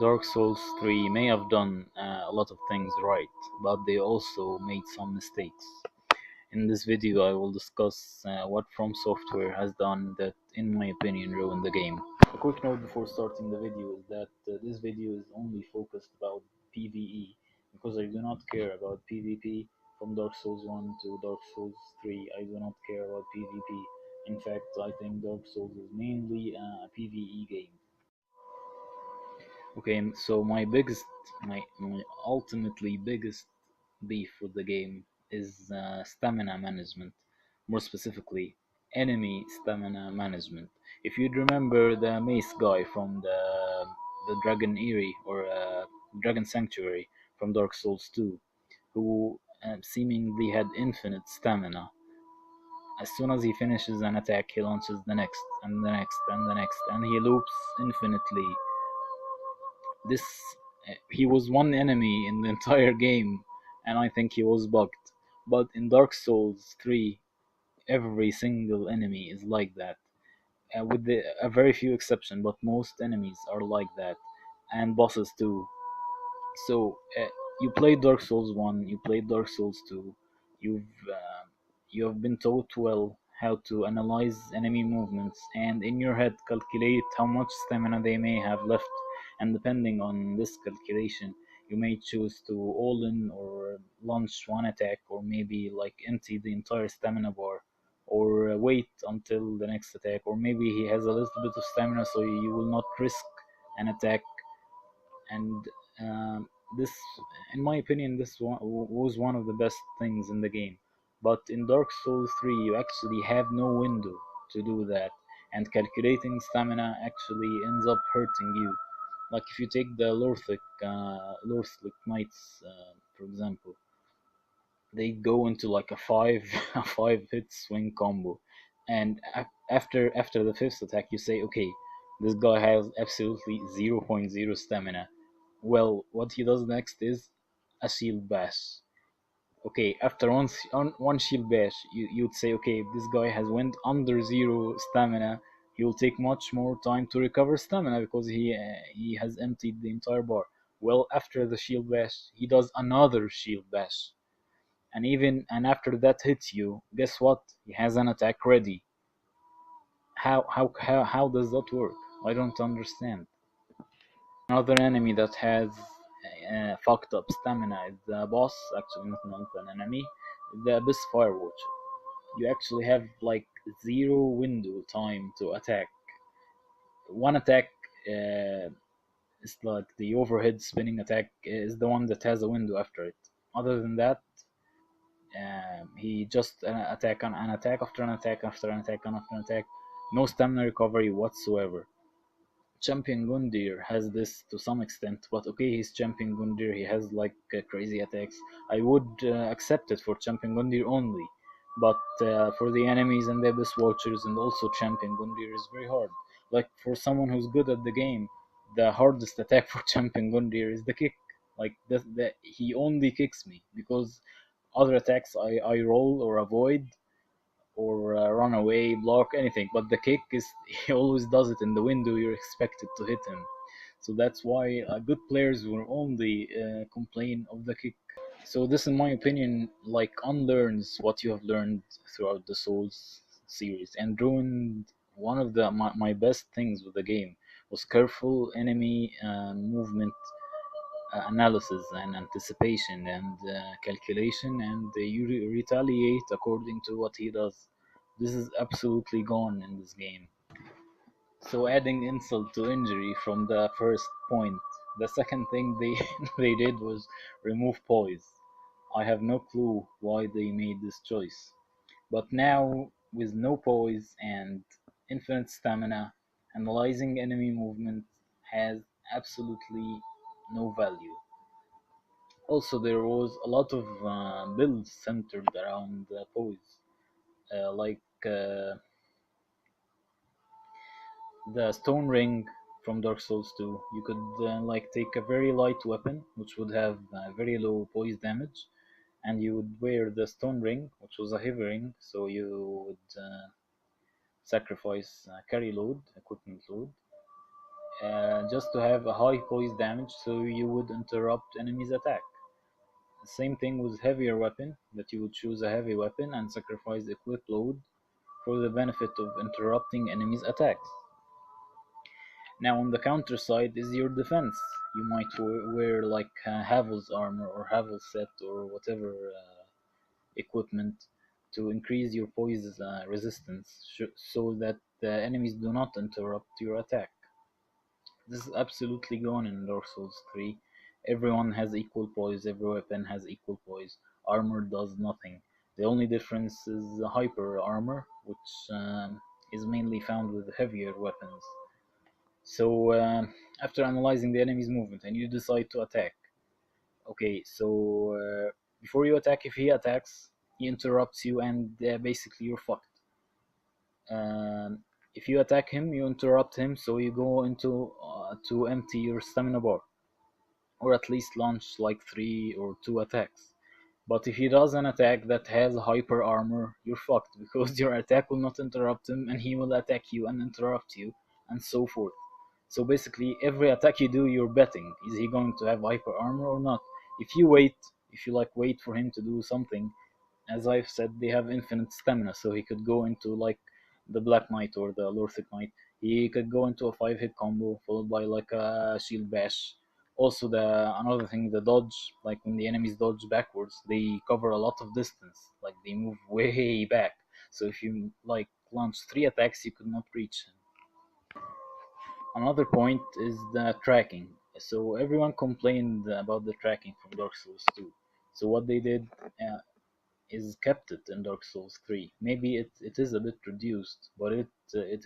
Dark Souls 3 may have done a lot of things right, but they also made some mistakes. In this video, I will discuss what From Software has done that, in my opinion, ruined the game. A quick note before starting the video is that this video is only focused about PvE, because I do not care about PvP from Dark Souls 1 to Dark Souls 3. I do not care about PvP. In fact, I think Dark Souls is mainly a PvE game. Okay, so my ultimately biggest beef with the game is stamina management, more specifically enemy stamina management. If you'd remember the mace guy from the Dragon Eyrie or Dragon Sanctuary from Dark Souls 2, who seemingly had infinite stamina. As soon as he finishes an attack, he launches the next and the next and the next, and he loops infinitely. This He was one enemy in the entire game, and I think he was bugged. But in Dark Souls 3, every single enemy is like that, a very few exception, but most enemies are like that, and bosses too. So you played Dark Souls 1, you played Dark Souls 2, you've you have been taught well how to analyze enemy movements and in your head calculate how much stamina they may have left, and depending on this calculation you may choose to all in or launch one attack, or maybe like empty the entire stamina bar, or wait until the next attack, or maybe he has a little bit of stamina so you will not risk an attack. And this, in my opinion, was one of the best things in the game. But in Dark Souls 3 you actually have no window to do that, and calculating stamina actually ends up hurting you. Like if you take the LoTHric knights, for example, they go into like a five a 5 hit swing combo, and after the fifth attack you say, okay, this guy has absolutely zero point 0.0 stamina. Well, what he does next is a shield bash. Okay, after one shield bash, you'd say, okay, if this guy has went under zero stamina, he will take much more time to recover stamina because he has emptied the entire bar. Well, after the shield bash, he does another shield bash, and after that hits you, guess what? He has an attack ready. How does that work? I don't understand. Another enemy that has fucked up stamina is the boss. Actually, not an enemy. The Abyss Firewatcher. You actually have like zero window time to attack. One attack is like the overhead spinning attack is the one that has a window after it. Other than that, he just attack on an attack after an attack after an attack after an attack. No stamina recovery whatsoever. Champion Gundyr has this to some extent, but okay, he's Champion Gundyr. He has like crazy attacks. I would accept it for Champion Gundyr only, but for the enemies and the Abyss Watchers and also Champion Gundyr is very hard. Like for someone who's good at the game, the hardest attack for Champion Gundyr is the kick. Like he only kicks me because other attacks I roll or avoid or run away, block, anything. But the kick is he always does it in the window you're expected to hit him. So that's why good players will only complain of the kick. So this, in my opinion, like unlearns what you have learned throughout the Souls series and ruined one of my best things with the game was careful enemy movement analysis and anticipation and calculation, and you retaliate according to what he does. This is absolutely gone in this game. So adding insult to injury from the first point, the second thing they they did was remove poise. I have no clue why they made this choice. But now with no poise and infinite stamina, analyzing enemy movement has absolutely no value. Also, there was a lot of builds centered around Poise, like the Stone Ring from Dark Souls 2. You could like take a very light weapon, which would have very low poise damage, and you would wear the Stone Ring, which was a heavy ring, so you would sacrifice carry load, equipment load, just to have a high poise damage so you would interrupt enemies' attack. The same thing with heavier weapon, that you would choose a heavy weapon and sacrifice equip load for the benefit of interrupting enemies' attacks. Now on the counter side is your defense. You might wear like Havel's armor or Havel's set or whatever equipment to increase your poise resistance so that the enemies do not interrupt your attack. This is absolutely gone in Dark Souls 3. Everyone has equal poise, every weapon has equal poise. Armor does nothing. The only difference is the hyper armor, which is mainly found with heavier weapons. So, after analyzing the enemy's movement and you decide to attack, okay, so before you attack, if he attacks, he interrupts you and basically you're fucked. If you attack him, you interrupt him, so you go into to empty your stamina bar, or at least launch like 3 or 2 attacks. But if he does an attack that has hyper armor, you're fucked because your attack will not interrupt him, and he will attack you and interrupt you, and so forth. So basically, every attack you do, you're betting: is he going to have hyper armor or not? If you wait, if you like wait for him to do something, as I've said, they have infinite stamina, so he could go into like the Black Knight or the LoTHric Knight. He could go into a 5 hit combo followed by like a shield bash. Also, the another thing, the dodge, like when the enemies dodge backwards, they cover a lot of distance. Like they move way back. So if you like launch 3 attacks, you could not reach him. Another point is the tracking. So everyone complained about the tracking from Dark Souls 2. So what they did is kept it in Dark Souls 3. Maybe it is a bit reduced, but it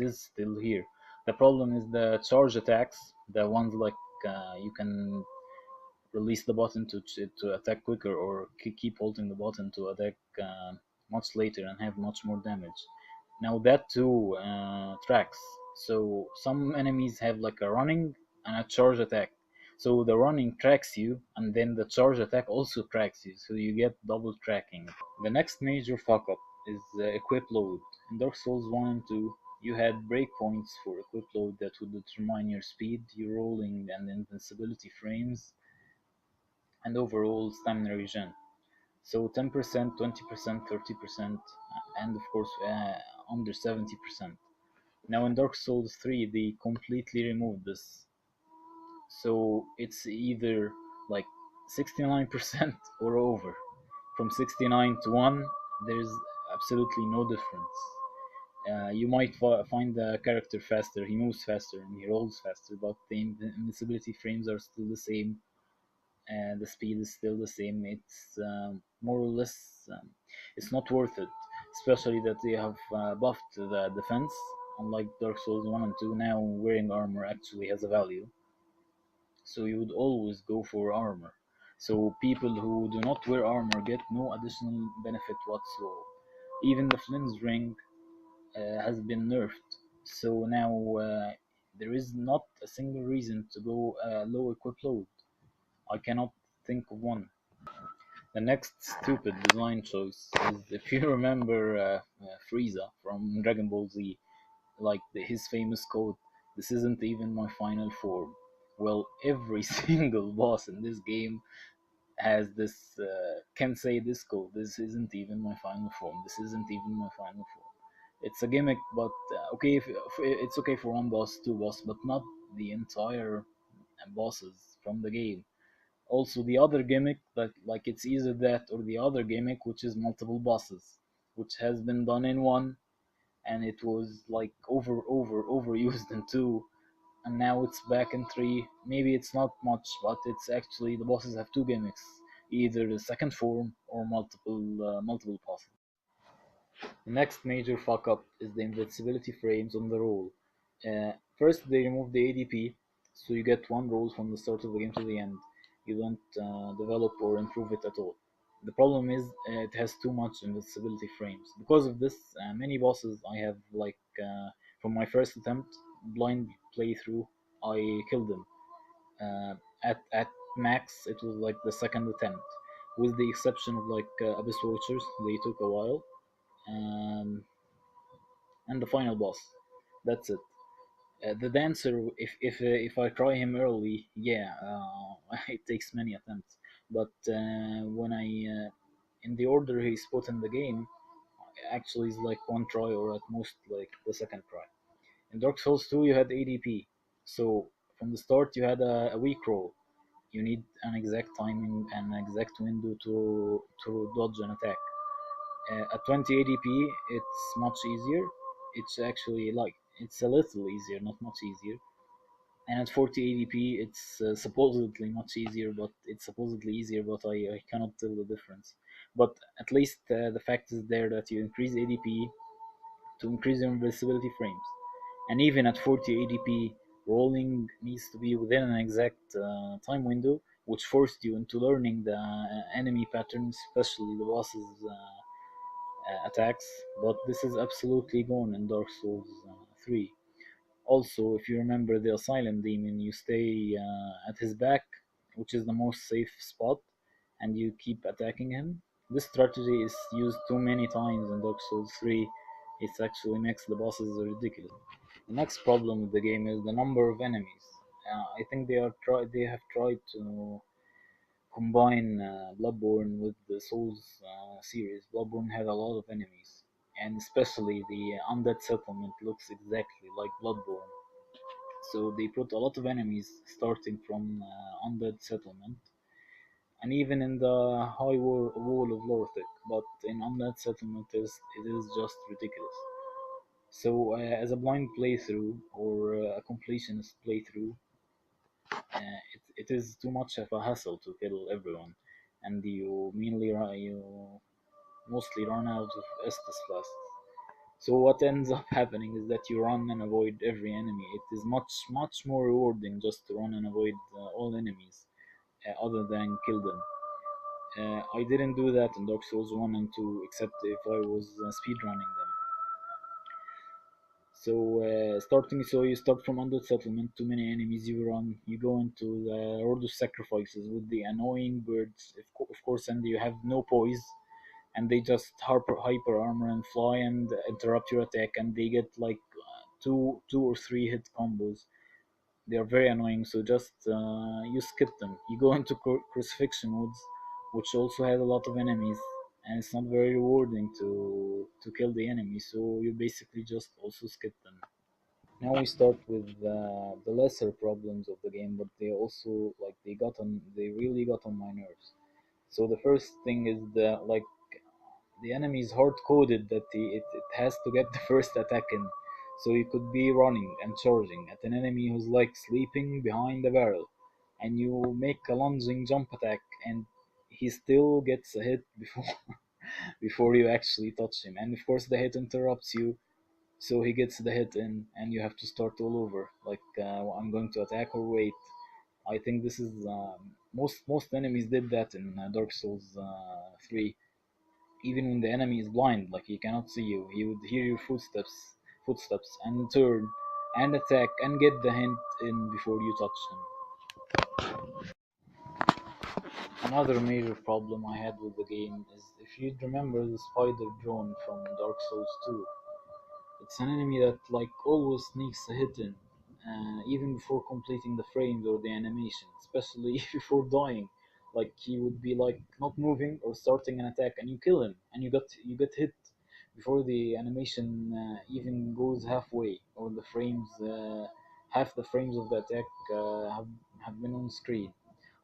is still here. The problem is the charge attacks, the ones like you can release the button to attack quicker, or keep holding the button to attack much later and have much more damage. Now that too tracks. So some enemies have like a running and a charge attack. So the running tracks you, and then the charge attack also tracks you. So you get double tracking. The next major fuck up is equip load. In Dark Souls 1 and 2, you had breakpoints for equip load that would determine your speed, your rolling and invincibility frames, and overall stamina regen. So 10%, 20%, 30%, and of course under 70%. Now in Dark Souls 3, they completely removed this. So it's either like 69% or over. From 69 to 1, there's absolutely no difference. You might find the character faster, he moves faster, and he rolls faster, but the invincibility frames are still the same, and the speed is still the same. It's more or less, it's not worth it, especially that they have buffed the defense. Unlike Dark Souls 1 and 2, now wearing armor actually has a value, so you would always go for armor. So people who do not wear armor get no additional benefit whatsoever. Even the Flynn's ring has been nerfed, so now there is not a single reason to go low equip load. I cannot think of one. The next stupid design choice is, if you remember Frieza from Dragon Ball Z, like his famous quote, "This isn't even my final form." Well, every single boss in this game has this, can say this quote: "This isn't even my final form. This isn't even my final form." It's a gimmick, but okay, if it's okay for one boss, two boss, but not the entire bosses from the game. Also, the other gimmick, that like it's either that or the other gimmick, which is multiple bosses, which has been done in one, and it was like overused in two, and now it's back in three. Maybe it's not much, but it's actually the bosses have two gimmicks, either the second form or multiple bosses. The next major fuck up is the invincibility frames on the roll. First, they remove the ADP, so you get one roll from the start of the game to the end. You don't develop or improve it at all. The problem is it has too much invincibility frames. Because of this, many bosses I have from my first attempt, blind playthrough, I killed them. At max, it was like the second attempt, with the exception of Abyss Watchers. They took a while, um, and the final boss. That's it. The dancer, if I try him early, yeah, it takes many attempts. But when I in the order he's put in the game, actually is like one try or at most like the second try. In Dark Souls 2, you had ADP, so from the start you had a weak roll. You need an exact timing and an exact window to dodge an attack. At 20 ADP, it's much easier. It's actually like it's a little easier, not much easier. And at 40 ADP, it's supposedly much easier, but it's supposedly easier, but I cannot tell the difference. But at least the fact is there that you increase ADP to increase your invincibility frames. And even at 40 ADP, rolling needs to be within an exact time window, which forced you into learning the enemy patterns, especially the boss's attacks. But this is absolutely gone in Dark Souls 3. Also, if you remember the Asylum Demon, you stay at his back, which is the most safe spot, and you keep attacking him. This strategy is used too many times in Dark Souls 3. It actually makes the bosses ridiculous. The next problem with the game is the number of enemies. I think they have tried to combine Bloodborne with the Souls series. Bloodborne had a lot of enemies, and especially the undead settlement looks exactly like Bloodborne. So they put a lot of enemies starting from undead settlement, and even in the wall of LoTHric, but in undead settlement it is just ridiculous. So as a blind playthrough or a completionist playthrough, it is too much of a hassle to kill everyone, and you mostly run out of Estus flasks. So what ends up happening is that you run and avoid every enemy. It is much more rewarding just to run and avoid all enemies, other than kill them. I didn't do that in Dark Souls 1 and 2, except if I was speedrunning them. So you start from Undead Settlement, too many enemies, you run, you go into the Horde of Sacrifices with the annoying birds, of course, and you have no poise, and they just hyper armor and fly and interrupt your attack, and they get like two or three hit combos. They are very annoying, so just you skip them. You go into Crucifixion Woods, which also has a lot of enemies, and it's not very rewarding to kill the enemies, so you basically just also skip them. Now we start with the lesser problems of the game, but they also like they really got on my nerves. So the first thing is the enemy is hard coded that it has to get the first attack in. So you could be running and charging at an enemy who's like sleeping behind a barrel, and you make a lunging jump attack, and he still gets a hit before before you actually touch him. And of course the hit interrupts you, so he gets the hit in, and you have to start all over. Like I'm going to attack or wait. I think this is most enemies did that in Dark Souls 3. Even when the enemy is blind, like he cannot see you, he would hear your footsteps, and turn and attack and get the hint in before you touch him. Another major problem I had with the game is if you remember the spider drone from Dark Souls 2. It's an enemy that like always sneaks a hit in, even before completing the frames or the animation, especially before dying. Like he would be like not moving or starting an attack, and you kill him, and you get hit before the animation even goes halfway, or the frames half the frames of the attack have been on screen.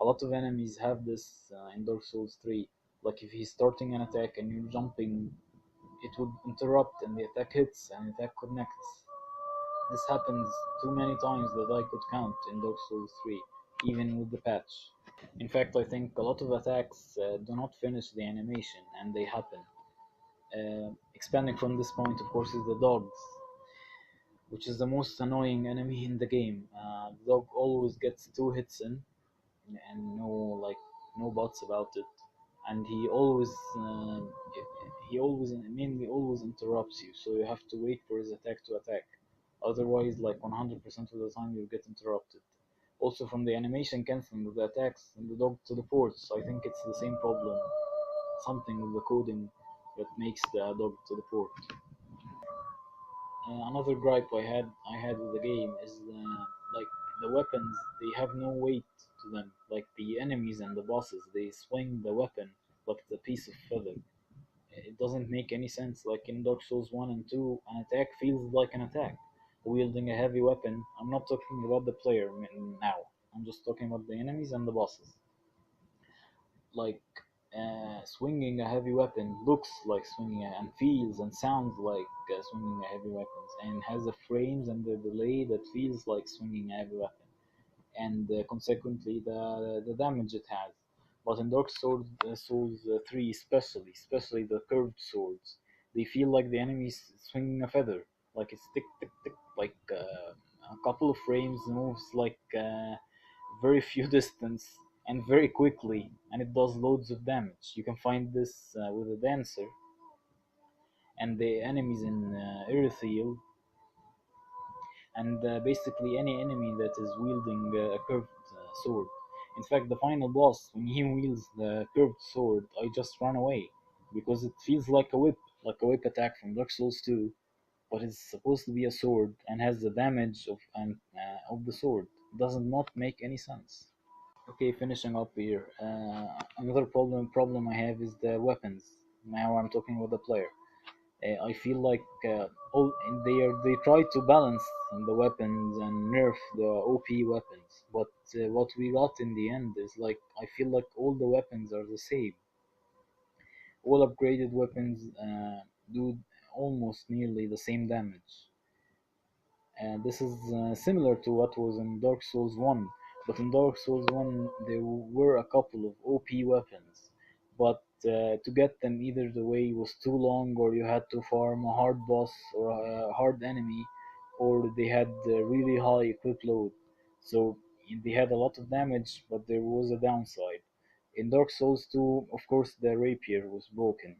A lot of enemies have this in Dark Souls 3. Like if he's starting an attack and you're jumping, it would interrupt and the attack hits and attack connects. This happens too many times that I could count in Dark Souls 3, even with the patch. In fact, I think a lot of attacks do not finish the animation and they happen. Expanding from this point, of course, is the dogs, which is the most annoying enemy in the game. The dog always gets two hits in, and no buts about it, and he always mainly always interrupts you, so you have to wait for his attack to attack. Otherwise, like 100% of the time you get interrupted. Also, from the animation canceling of the attacks and the dog teleports, I think it's the same problem, something with the coding that makes the dog teleport. Another gripe I had with the game is like the weapons. They have no weight to them. Like the enemies and the bosses, they swing the weapon like it's a piece of feather. It doesn't make any sense. Like in Dark Souls 1 and 2, an attack feels like an attack. Wielding a heavy weapon, I'm not talking about the player now. I'm just talking about the enemies and the bosses. Like swinging a heavy weapon looks like and feels and sounds like swinging a heavy weapon, and has the frames and the delay that feels like swinging a heavy weapon, and consequently the damage it has. But in Souls 3 especially the curved swords, they feel like the enemy is swinging a feather, like it's tick tick tick, like a couple of frames moves like very few distance and very quickly, and it does loads of damage. You can find this with a dancer and the enemies in Erythiel, and basically any enemy that is wielding a curved sword. In fact, the final boss, when he wields the curved sword, I just run away because it feels like a whip attack from Dark Souls 2, but it's supposed to be a sword and has the damage of the sword. It does not make any sense. Okay, finishing up here. Another problem I have is the weapons. Now I'm talking with the player. I feel like all they try to balance the weapons and nerf the OP weapons, but what we got in the end is like I feel like all the weapons are the same. All upgraded weapons do almost nearly the same damage. This is similar to what was in Dark Souls 1, but in Dark Souls 1 there were a couple of OP weapons, but to get them either the way was too long, or you had to farm a hard boss or a hard enemy, or they had really high equip load. So they had a lot of damage, but there was a downside. In Dark Souls 2, of course, the rapier was broken,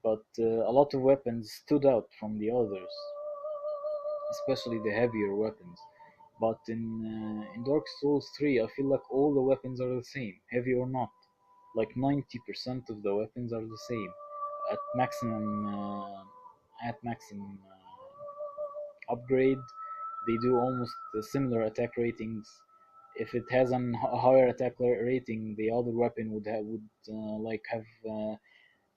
but a lot of weapons stood out from the others, especially the heavier weapons. But in Dark Souls 3, I feel like all the weapons are the same, heavy or not. Like 90% of the weapons are the same at maximum upgrade. They do almost similar attack ratings. If it has a higher attack rating, the other weapon would like have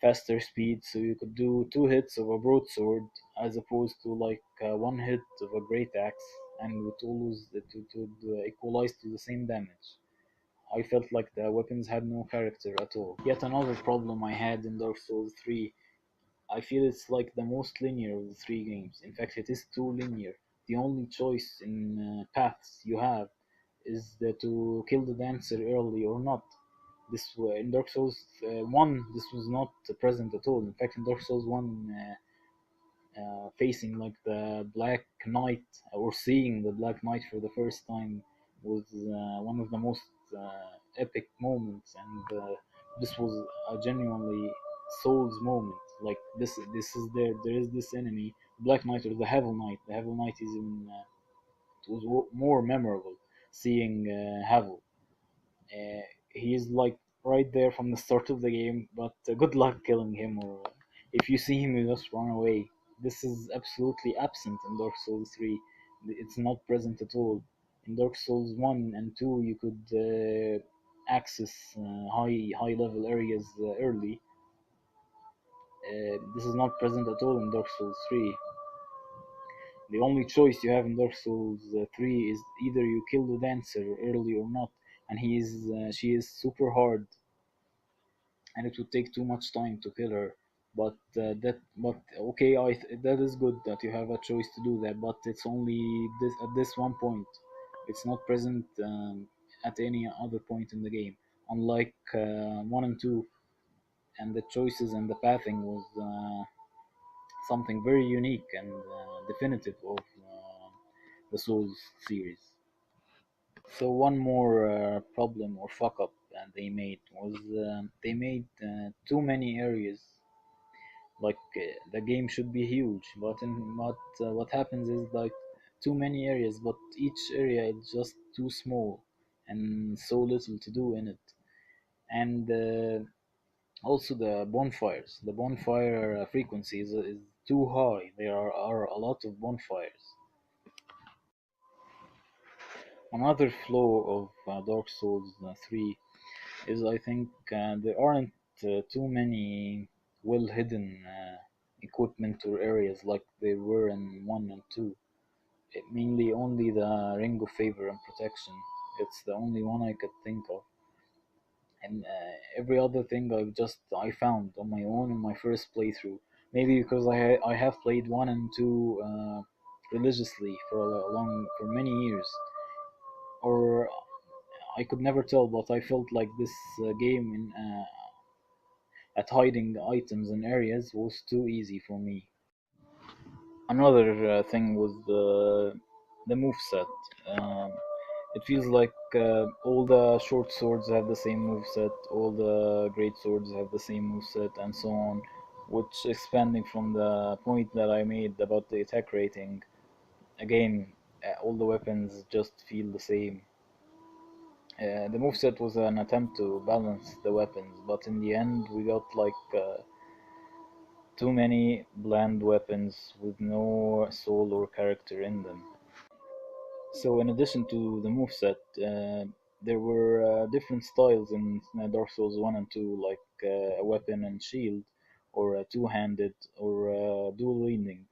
faster speed, so you could do two hits of a broadsword as opposed to like one hit of a great axe, and it would equalize to the same damage. I felt like the weapons had no character at all. Yet another problem I had in Dark Souls 3, I feel it's like the most linear of the three games. In fact, it is too linear. The only choice in paths you have is to kill the dancer early or not. In Dark Souls 1, this was not present at all. In fact, in Dark Souls 1, facing like the Black Knight or seeing the Black Knight for the first time was one of the most epic moments, and this was a genuinely Souls moment. Like this is there is this enemy, Black Knight or the Heaven Knight. The Heaven Knight is even it was more memorable seeing Havel. He's like right there from the start of the game, but good luck killing him, or if you see him, you just run away. This is absolutely absent in Dark Souls 3. It's not present at all. In Dark Souls 1 and 2, you could access high level areas early. This is not present at all in Dark Souls 3. The only choice you have in Dark Souls 3 is either you kill the dancer early or not, and she is super hard, and it would take too much time to kill her. But okay, that is good that you have a choice to do that, but it's only this at this one point. It's not present at any other point in the game. Unlike 1 and 2, and the choices and the pathing was something very unique and definitive of the Souls series. So one more problem or fuck up that they made was they made too many areas. Like the game should be huge, but what happens is like too many areas, but each area is just too small and so little to do in it. And also the bonfires. The bonfire frequency is too high. There are a lot of bonfires. Another flaw of Dark Souls 3 is I think there aren't too many well hidden equipment or areas like there were in 1 and 2. It mainly only the Ring of Favor and Protection. It's the only one I could think of. And every other thing I found on my own in my first playthrough. Maybe because I have played 1 and 2 religiously for for many years, or I could never tell, but I felt like this game at hiding items in areas was too easy for me. Another thing was the move set. Um, it feels like all the short swords have the same move set, all the great swords have the same move set, and so on. Which, expanding from the point that I made about the attack rating, again, all the weapons just feel the same. The moveset was an attempt to balance the weapons, but in the end, we got like too many bland weapons with no soul or character in them. So, in addition to the moveset, there were different styles in Dark Souls 1 and 2, like a weapon and shield, or a two handed, or dual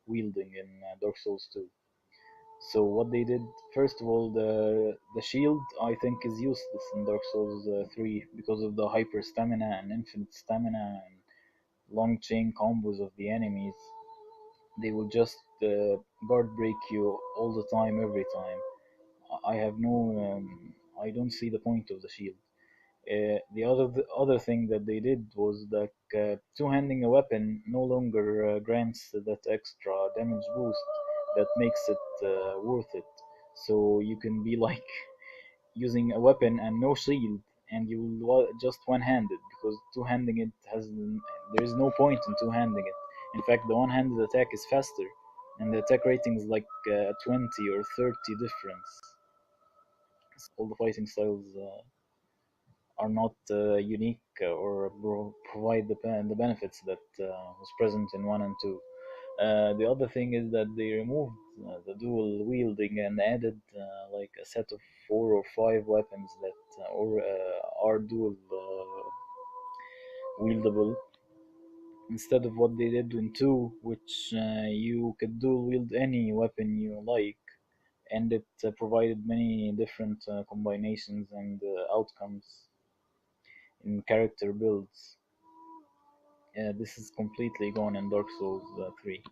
wielding in Dark Souls 2. So what they did, first of all, the shield I think is useless in Dark Souls 3 because of the hyper stamina and infinite stamina and long chain combos of the enemies. They will just guard break you all the time, every time. I have no, I don't see the point of the shield. The other thing that they did was that two-handing a weapon no longer grants that extra damage boost that makes it worth it. So you can be like using a weapon and no shield, and you will just one-handed because two-handing it has there is no point in two-handing it. In fact, the one-handed attack is faster, and the attack rating is like 20 or 30 difference. All the fighting styles are not unique or provide the benefits that was present in 1 and 2. The other thing is that they removed the dual wielding and added like a set of 4 or 5 weapons that are dual wieldable instead of what they did in 2, which you could dual wield any weapon you like, and it provided many different combinations and outcomes in character builds. This is completely gone in Dark Souls 3.